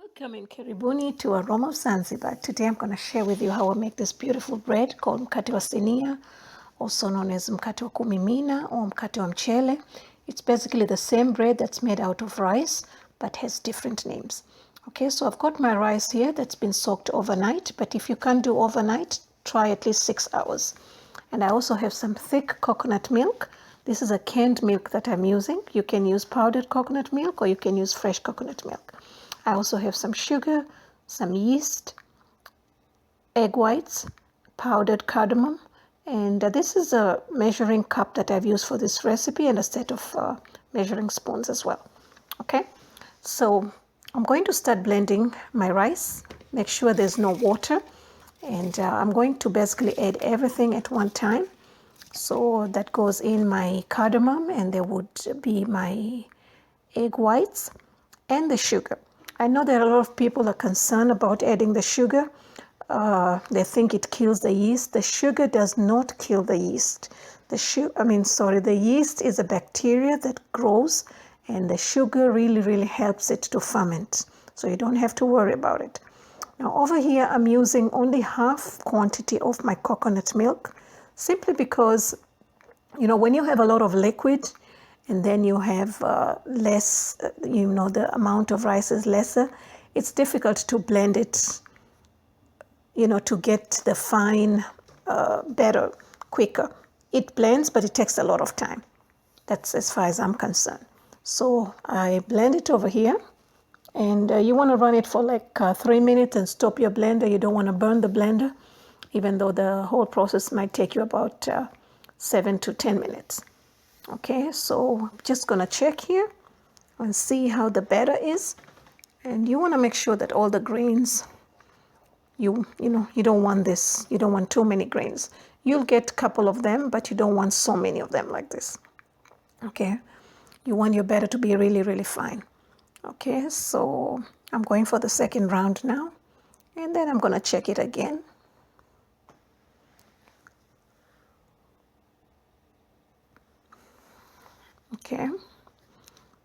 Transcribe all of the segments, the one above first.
Welcome in Karibuni to Aroma of Zanzibar. Today I'm going to share with you how I make this beautiful bread called Mkate wa Sinia, also known as Mkate wa Kumimina or Mkate wa Mchele. It's basically the same bread that's made out of rice but has different names. Okay, so I've got my rice here that's been soaked overnight, but if you can't do overnight, try at least 6 hours. And I also have some thick coconut milk. This is a canned milk that I'm using. You can use powdered coconut milk or you can use fresh coconut milk. I also have some sugar, some yeast, egg whites, powdered cardamom, and this is a measuring cup that I've used for this recipe and a set of measuring spoons as well. Okay, so I'm going to start blending my rice. Make sure there's no water, and I'm going to basically add everything at one time. So that goes in my cardamom, and there would be my egg whites and the sugar. I know that a lot of people are concerned about adding the sugar. They think it kills the yeast. The sugar does not kill the yeast. The yeast is a bacteria that grows, and the sugar really helps it to ferment. So you don't have to worry about it. Now over here, I'm using only half quantity of my coconut milk, simply because, you know, when you have a lot of liquid, and then you have less, the amount of rice is lesser, it's difficult to blend it, to get the fine better quicker. It blends, but it takes a lot of time. That's as far as I'm concerned. So I blend it over here, and you want to run it for like 3 minutes and stop your blender. You don't want to burn the blender, even though the whole process might take you about 7 to 10 minutes. Okay, so I'm just gonna check here and see how the batter is. And you want to make sure that all the grains, you don't want this, you don't want too many grains. You'll get a couple of them, but you don't want so many of them like this. Okay, you want your batter to be really fine. Okay, so I'm going for the second round now, and then I'm gonna check it again.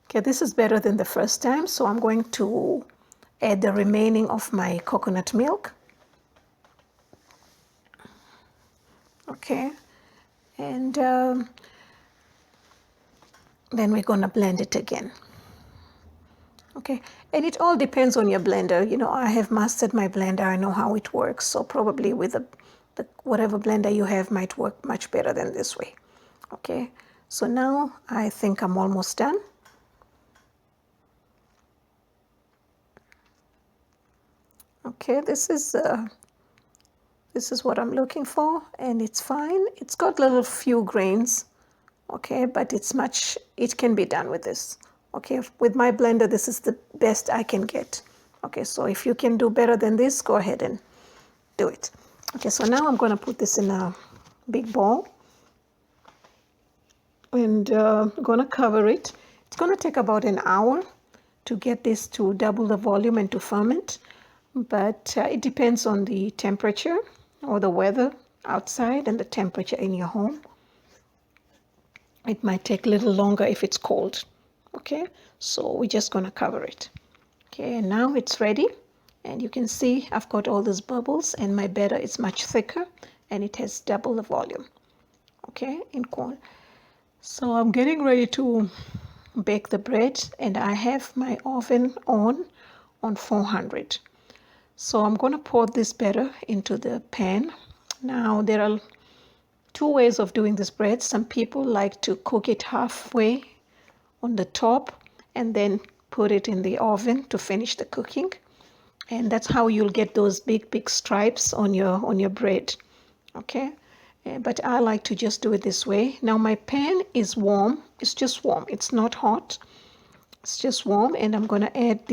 Okay, this is better than the first time, so I'm going to add the remaining of my coconut milk. Okay, and then we're gonna blend it again. Okay, and it all depends on your blender. You know, I have mastered my blender. I know how it works, so probably with the whatever blender you have might work much better than this way. Okay, so now I think I'm almost done. Okay, this is what I'm looking for, and it's fine. It's got little few grains, okay, but it can be done with this. Okay, with my blender, this is the best I can get. Okay, so if you can do better than this, go ahead and do it. Okay, so now I'm gonna put this in a big bowl, and I'm gonna cover it. It's gonna take about an hour to get this to double the volume and to ferment, but it depends on the temperature or the weather outside and the temperature in your home. It might take a little longer if it's cold. Okay, so we're just gonna cover it. Okay, and now it's ready, and you can see I've got all these bubbles, and my batter is much thicker, and it has double the volume. Okay, in corn. So I'm getting ready to bake the bread, and I have my oven on 400. So I'm going to pour this batter into the pan. Now there are two ways of doing this bread. Some people like to cook it halfway on the top and then put it in the oven to finish the cooking. And that's how you'll get those big stripes on your bread. Okay, but I like to just do it this way. Now my pan is warm. It's just warm. It's not hot. It's just warm, and I'm going to add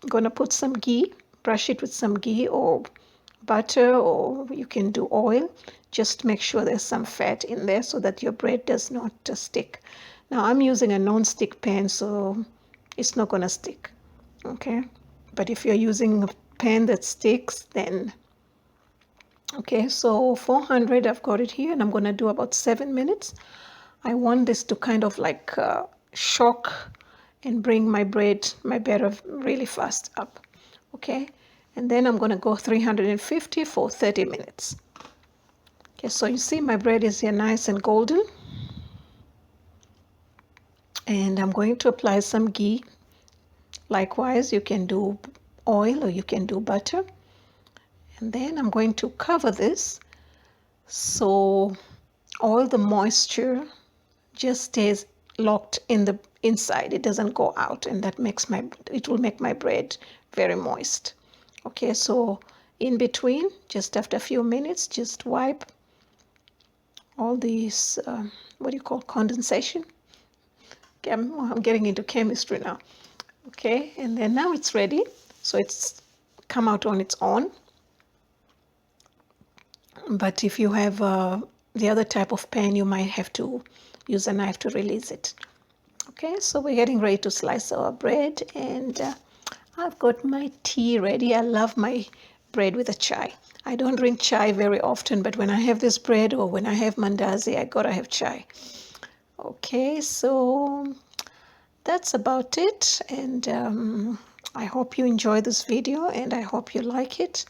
going to put some ghee, brush it with some ghee or butter, or you can do oil. Just make sure there's some fat in there so that your bread does not stick. Now I'm using a non-stick pan, so it's not going to stick. Okay, but if you're using a pan that sticks, then okay. So 400, I've got it here, and I'm going to do about 7 minutes. I want this to kind of like shock and bring my batter really fast up. Okay, and then I'm going to go 350 for 30 minutes. Okay, so you see my bread is here nice and golden. And I'm going to apply some ghee. Likewise, you can do oil or you can do butter. And then I'm going to cover this so all the moisture just stays locked in the inside. It doesn't go out, and that it will make my bread very moist. Okay, so in between, just after a few minutes, just wipe all these, what do you call, condensation? Okay, I'm getting into chemistry now. Okay, and then now it's ready. So it's come out on its own. But if you have the other type of pan, you might have to use a knife to release it. Okay, so we're getting ready to slice our bread, and I've got my tea ready. I love my bread with a chai. I don't drink chai very often, but when I have this bread or when I have mandazi, I gotta have chai. Okay, so that's about it, and I hope you enjoy this video, and I hope you like it,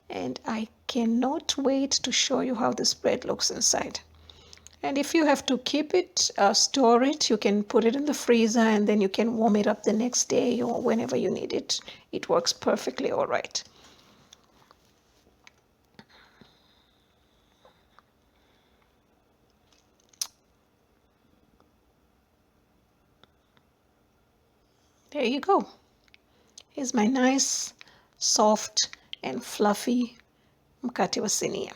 and I cannot wait to show you how this bread looks inside. And if you have to keep it, store it, you can put it in the freezer, and then you can warm it up the next day or whenever you need it. It works perfectly all right. There you go. Here's my nice, soft, and fluffy Mkate wa Sinia.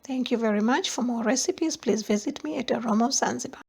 Thank you very much. For more recipes, please visit me at Aroma of Zanzibar.